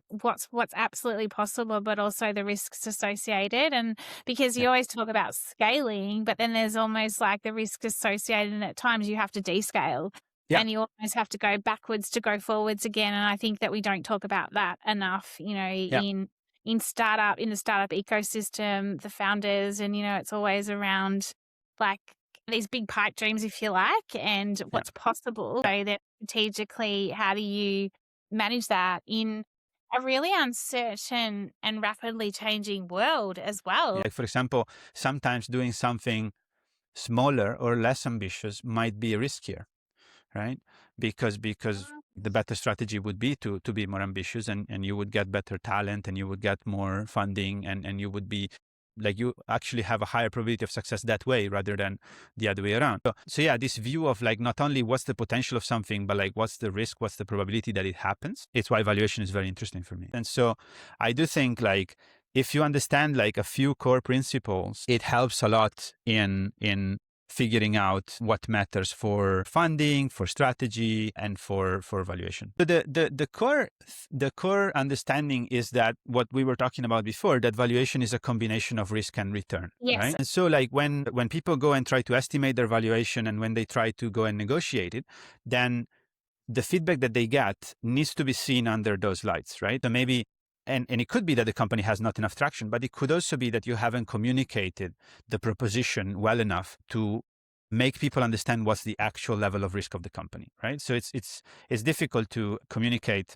what's absolutely possible, but also the risks associated. And because Yeah. you always talk about scaling, but then there's almost like the risk associated, and at times you have to descale Yeah. and you almost have to go backwards to go forwards again. And I think that we don't talk about that enough, Yeah. in the startup ecosystem, the founders, and it's always around like these big pipe dreams, if you like, and Yeah. what's possible. So that strategically, how do you manage that in a really uncertain and rapidly changing world as well? Like, for example, sometimes doing something smaller or less ambitious might be riskier, right? Because the better strategy would be to be more ambitious, and you would get better talent, and you would get more funding, and you would be like, you actually have a higher probability of success that way rather than the other way around. So yeah, this view of like not only what's the potential of something, but like what's the risk, what's the probability that it happens. It's why valuation is very interesting for me. And so I do think like if you understand like a few core principles, it helps a lot in figuring out what matters for funding, for strategy, and for valuation. So the core understanding is that what we were talking about before, that valuation is a combination of risk and return, Yes. right? And so like when people go and try to estimate their valuation, and when they try to go and negotiate it, then the feedback that they get needs to be seen under those lights, right? So maybe, and it could be that the company has not enough traction, but it could also be that you haven't communicated the proposition well enough to make people understand what's the actual level of risk of the company, right? So it's difficult to communicate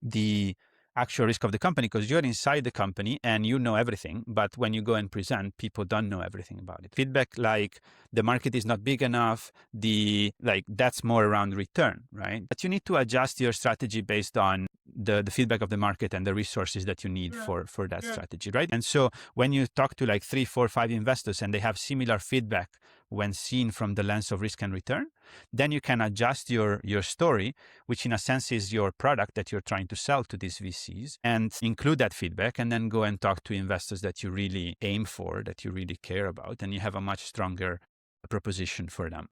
the actual risk of the company because you're inside the company and you know everything. But when you go and present, people don't know everything about it. Feedback like the market is not big enough, that's more around return, right? But you need to adjust your strategy based on the feedback of the market and the resources that you need for that strategy, right? And so when you talk to like 3, 4, 5 investors and they have similar feedback when seen from the lens of risk and return, then you can adjust your story, which in a sense is your product that you're trying to sell to these VCs, and include that feedback, and then go and talk to investors that you really aim for, that you really care about, and you have a much stronger proposition for them.